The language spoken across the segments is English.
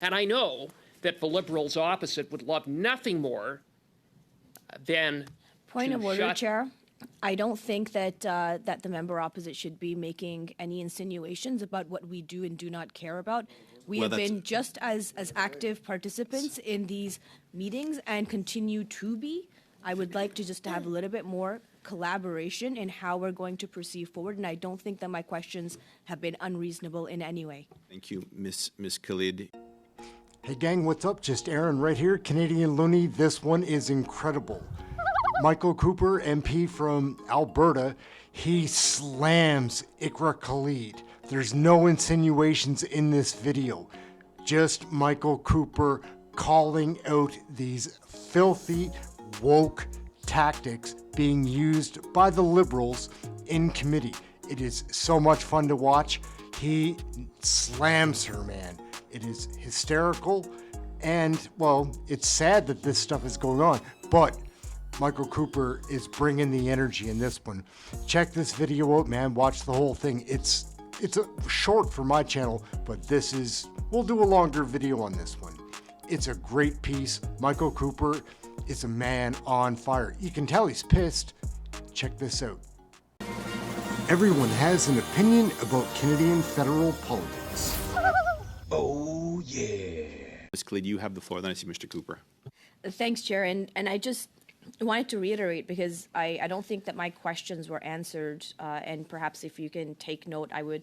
And I know that the Liberals opposite would love nothing more than Point of order, Chair. I don't think that that the member opposite should be making any insinuations about what we do and do not care about. We have been just as active participants in these meetings and continue to be. I would like to just have a little bit more collaboration in how we're going to proceed forward, and I don't think that my questions have been unreasonable in any way. Thank you, Ms. KHALID. Hey gang, what's up? Just Aaron right here, Canadian Looney. This one is incredible. Michael Cooper, MP from Alberta, he slams IQRA KHALID. There's no insinuations in this video. Just Michael Cooper calling out these filthy, woke tactics being used by the Liberals in committee. It is so much fun to watch. He slams her, man. It is hysterical, and, well, it's sad that this stuff is going on, but Michael Cooper is bringing the energy in this one. Check this video out, man. Watch the whole thing. It's a short for my channel, but we'll do a longer video on this one. It's a great piece. Michael Cooper is a man on fire. You can tell he's pissed. Check this out. Everyone has an opinion about Canadian federal politics. Oh, yeah. Ms. KHALID, you have the floor. Then I see Mr. Cooper. Thanks, Chair. And I just wanted to reiterate, because I don't think that my questions were answered, and perhaps if you can take note, I would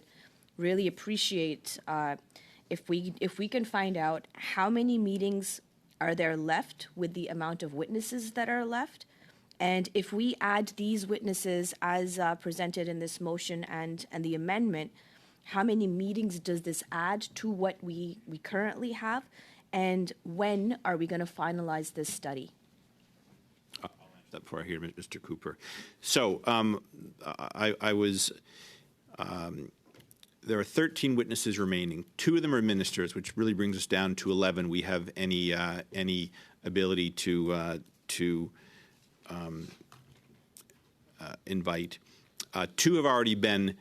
really appreciate if we can find out how many meetings are there left with the amount of witnesses that are left. And if we add these witnesses as presented in this motion and the amendment, how many meetings does this add to what we currently have? And when are we going to finalize this study? I'll answer that before I hear Mr. Cooper. So there are 13 witnesses remaining. 2 of them are ministers, which really brings us down to 11. We have any ability to invite. 2 have already been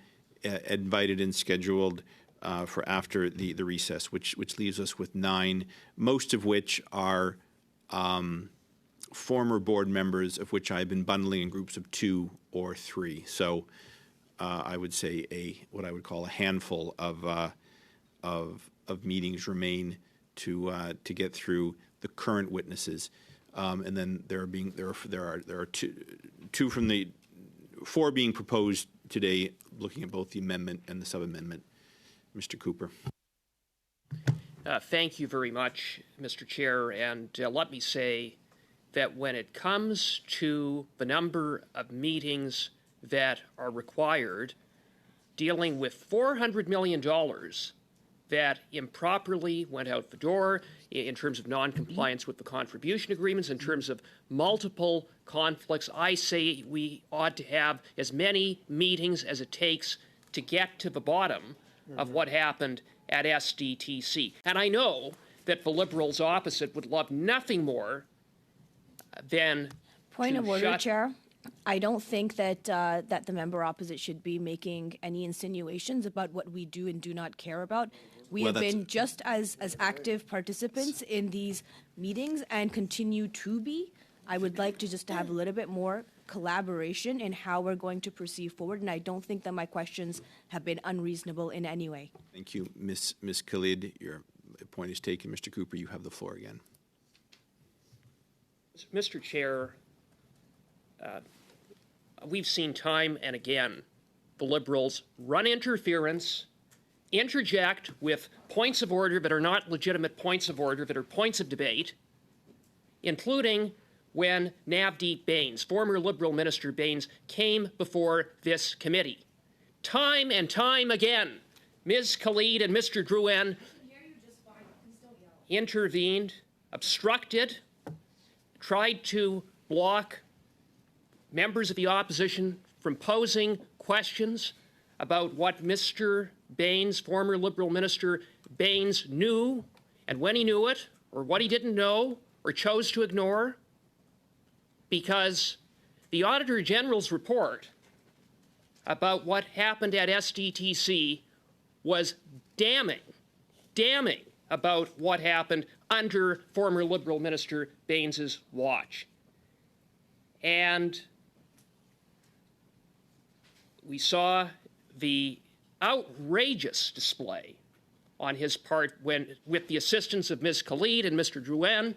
invited and scheduled for after the recess, which leaves us with 9, most of which are former board members, of which I've been bundling in groups of 2 or 3. So I would say what I would call a handful of meetings remain to get through the current witnesses, and then there are 2 from the 4 being proposed today, looking at both the amendment and the sub-amendment. Mr. Cooper. Thank you very much, Mr. Chair. And let me say that when it comes to the number of meetings that are required, dealing with $400 million that improperly went out the door in terms of non-compliance with the contribution agreements, in terms of multiple conflicts, I say we ought to have as many meetings as it takes to get to the bottom of what happened at SDTC. And I know that the Liberals opposite would love nothing more than Point of order, Chair. I don't think that that the member opposite should be making any insinuations about what we do and do not care about. We have been just as active participants in these meetings and continue to be. I would like to just have a little bit more collaboration in how we're going to proceed forward, and I don't think that my questions have been unreasonable in any way. Thank you, Ms. KHALID. Your point is taken. Mr. Cooper, you have the floor again. Mr. Chair, we've seen time and again the Liberals run interference, interject with points of order that are not legitimate points of order, that are points of debate, including when Navdeep Bains, former Liberal Minister Bains, came before this committee. Time and time again, Ms. KHALID and Mr. DROUIN intervened, obstructed, tried to block members of the opposition from posing questions about what Mr. Bains, former Liberal Minister Bains, knew and when he knew it, or what he didn't know or chose to ignore, because the Auditor General's report about what happened at SDTC was damning about what happened under former Liberal Minister Baines's watch. And we saw the outrageous display on his part when, with the assistance of Ms. KHALID and Mr. DROUIN,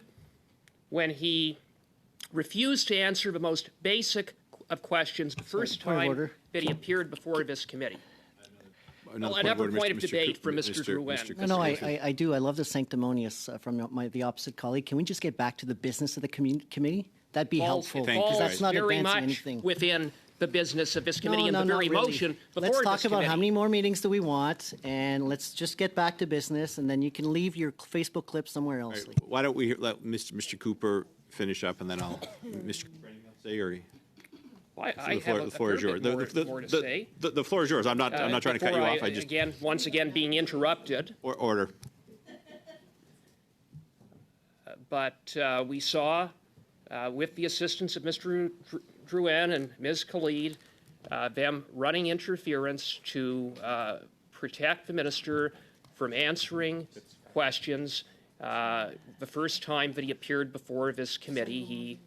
when he refused to answer the most basic of questions the first time that he appeared before this committee. Another point of debate from Mr. DROUIN. No, I do. I love the sanctimonious from the opposite colleague. Can we just get back to the business of the committee? That'd be helpful, because that's not very advancing much anything. within the business of this committee and the very not really. motion before Let's talk this about committee. how many more meetings do we want, and let's just get back to business, and then you can leave your Facebook clip somewhere else. Right, why don't we let Mr. Cooper finish up, and then I'll, Mr. Cooper, anything else to say, or? I have a fair bit more to say. The floor is yours. I'm not trying to cut you off. I just once again being interrupted. Order. But we saw, with the assistance of Mr. DROUIN and Ms. KHALID, them running interference to protect the minister from answering questions. The first time that he appeared before this committee, he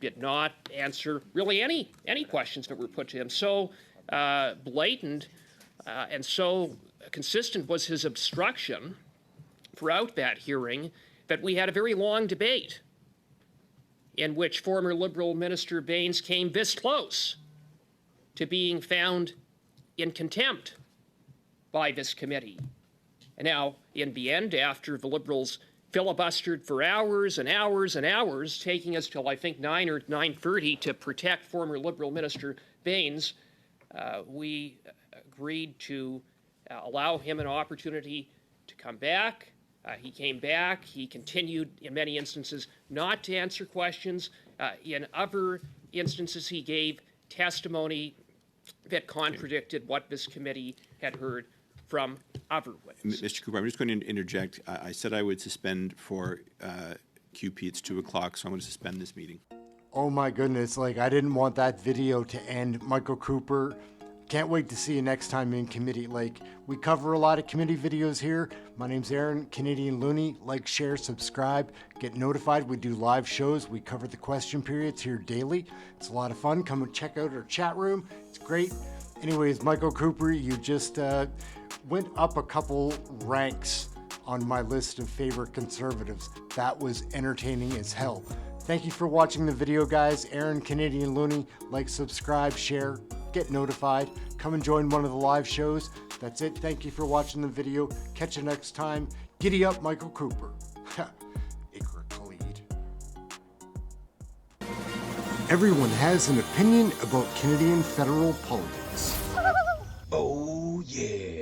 did not answer really any questions that were put to him. So blatant and so consistent was his obstruction throughout that hearing that we had a very long debate in which former Liberal Minister Baines came this close to being found in contempt by this committee. And now, in the end, after the Liberals filibustered for hours and hours and hours, taking us till I think 9 or 9:30 to protect former Liberal Minister Baines, we agreed to allow him an opportunity to come back. He came back. He continued, in many instances, not to answer questions. In other instances, he gave testimony that contradicted what this committee had heard from other witnesses. Mr. Cooper, I'm just going to interject. I said I would suspend for QP. It's 2 o'clock, so I'm going to suspend this meeting. Oh my goodness, like I didn't want that video to end. Michael Cooper, can't wait to see you next time in committee. Like, we cover a lot of committee videos here. My name's Aaron, Canadian Looney. Like, share, subscribe, get notified. We do live shows. We cover the question periods here daily. It's a lot of fun. Come and check out our chat room. It's great. Anyways, Michael Cooper, you just went up a couple ranks on my list of favorite conservatives. That was entertaining as hell. Thank you for watching the video, guys. Aaron, Canadian Looney. Like, subscribe, share, get notified. Come and join one of the live shows. That's it. Thank you for watching the video. Catch you next time. Giddy up, Michael Cooper. IQRA KHALID. Everyone has an opinion about Canadian federal politics. Oh, yeah.